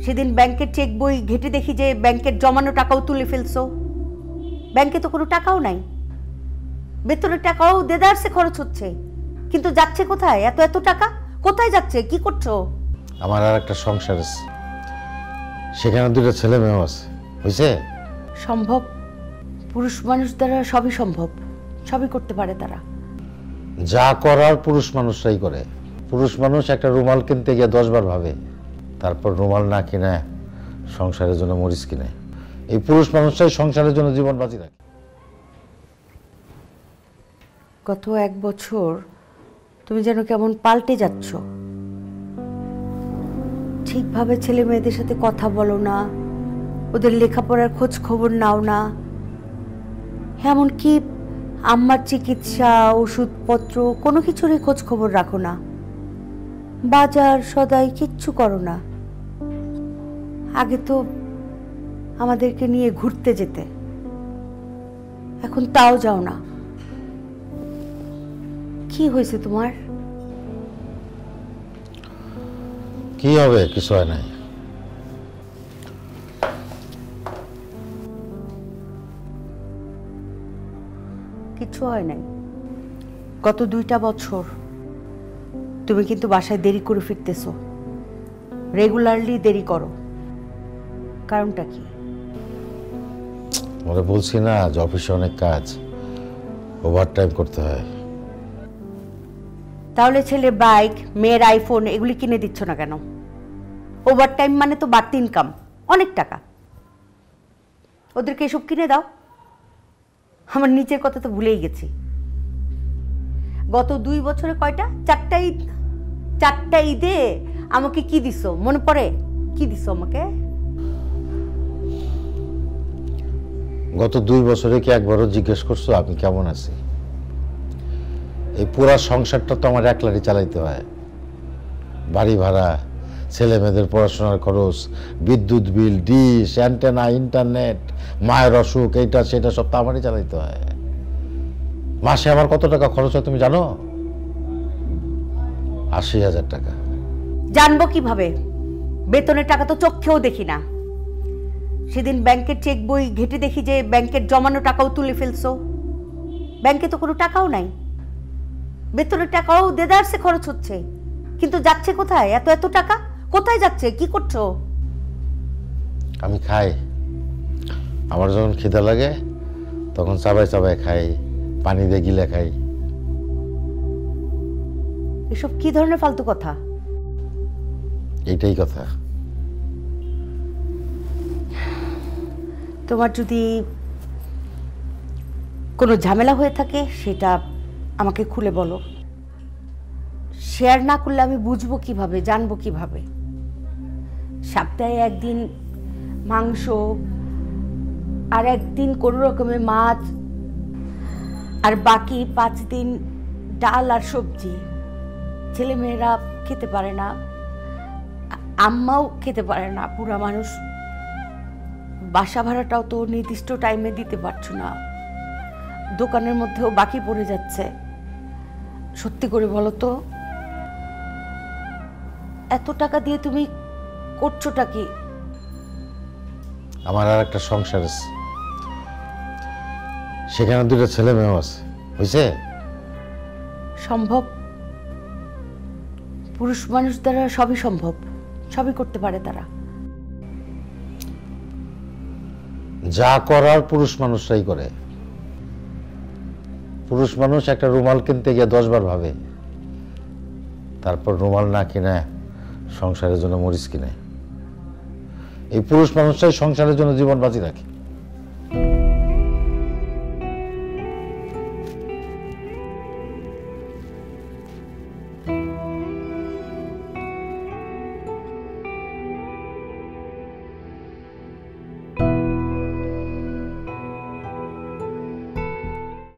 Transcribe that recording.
সেদিন ব্যাংকের চেক বই ঘেটে দেখি যে ব্যাংকের জমানো টাকাও তুলে ফেলছো। ব্যাংকে তো কোনো টাকাও নাই, বেতনের টাকাও দেদারসে খরচ হচ্ছে, কিন্তু যাচ্ছে কোথায়? এত এত টাকা কোথায় যাচ্ছে? কি করছো? আমার আর একটা সংসার আছে, সেখানে দুটো ছেলে মেয়েও আছে, বুঝছে? সম্ভব, পুরুষ মানুষ দ্বারা সবই সম্ভব, সবই করতে পারে তারা। যা করার পুরুষ মানুষরাই করে। পুরুষ মানুষ একটা রুমাল কিনতে গিয়ে 10 বার ভাবে, তারপর রুমাল না কিনে সংসারের জন্য মরিচ কিনে। এই পুরুষ মানুষরাই সংসারের জন্য জীবন বাজি রাখে। গত 1 বছর তুমি যেন কেমন পাল্টে যাচ্ছ। ঠিকভাবে ছেলে মেয়েদের সাথে কথা বলো না, ওদের লেখাপড়ার খোঁজ খবর নাও না, এমনকি আম্মার চিকিৎসা ওষুধপত্র কোনো কিছুরই খোঁজ খবর রাখো না, বাজার সদাই কিচ্ছু করো না। আগে তো আমাদেরকে নিয়ে ঘুরতে যেতে, এখন তাও যাও না। কি হয়েছে তোমার? কি হবে? কিছু হয় নাই। কিছু হয় নাই? গত 2টা বছর তুমি কিন্তু বাসায় দেরি করে ফিরতেছো, রেগুলারলি দেরি করো, কারণটা কি? আমরা বলছি না যে অফিসে অনেক কাজ, ওভারটাইম করতে হয়। তাহলে ছেলে বাইক, মেয়ের আইফোন এগুলি কিনে দিচ্ছ না কেন? ওভারটাইম মানে তো বাড়তি ইনকাম, অনেক টাকা। ওদেরকে এসব কিনে দাও। আমার নিচের কথা তো ভুলেই গেছি। গত 2 বছরে কয়টা? 4টা ঈদ। 4টা ঈদে আমাকে কি দিছো মনে পড়ে? কি দিছো আমাকে? গত 2 বছরে কি একবারও জিজ্ঞেস করছো আমি কেমন আছি? এই পুরা সংসারটা তো আমার একলারই চালাইতে হয়। বাড়ি ভাড়া, ছেলে মেয়েদের পড়াশোনার খরচ, বিদ্যুৎ বিল, ডিশ, অ্যান্টেনা, ইন্টারনেট, মায়ের অসুখ, এইটা সেটা সব তো আমারই চালাইতে হয়। মাসে আমার কত টাকা খরচ হয় তুমি জানো? 80,000 টাকা। জানবো কিভাবে? বেতনের টাকা তো চোখেও দেখি না। সেদিন ব্যাংকের চেক বই ঘেটে দেখি যে ব্যাংকের জমানো টাকাও তুলে ফেলছো। ব্যাংকে তো কোনো টাকাও নাই, বেতনের টাকাও দেদারসে খরচ হচ্ছে, কিন্তু যাচ্ছে কোথায়? এত এত টাকা কোথায় যাচ্ছে? কি করছো? আমি খাই, আমার যখন খিদা লাগে তখন চাবাই চাবাই খাই, পানি দিয়ে গিলে খাই। এসব কি ধরনের ফালতু কথা? এইটাই কথা। তোমার যদি কোনো ঝামেলা হয়ে থাকে সেটা আমাকে খুলে বলো। শেয়ার না করলে আমি বুঝবো কিভাবে, জানবো কিভাবে? সপ্তাহে 1 দিন মাংস, আর 1 দিন কোনো রকমের মাছ, আর বাকি 5 দিন ডাল আর সবজি। ছেলেমেয়েরা খেতে পারে না, আম্মাও খেতে পারে না, বুড়া মানুষ। বাসা ভাড়াটাও তো নির্দিষ্ট টাইমে দিতে পারছো না, দোকানের মধ্যেও বাকি পড়ে যাচ্ছে। সত্যি করে বলো তো, এত টাকা দিয়ে তুমি করছোটা কি? আমার আর একটা সংসার আছে, সেখানে দুটো ছেলে মেয়েও আছে, বুঝছে? সম্ভব, পুরুষ মানুষ দ্বারা সবই সম্ভব, সবই করতে পারে তারা। যা করার পুরুষ মানুষরাই করে। পুরুষ মানুষ একটা রুমাল কিনতে গিয়ে 10 বার ভাবে, তারপর রুমাল না কিনে সংসারের জন্য মরিচ কিনে। এই পুরুষ মানুষরাই সংসারের জন্য জীবন বাজি রাখে।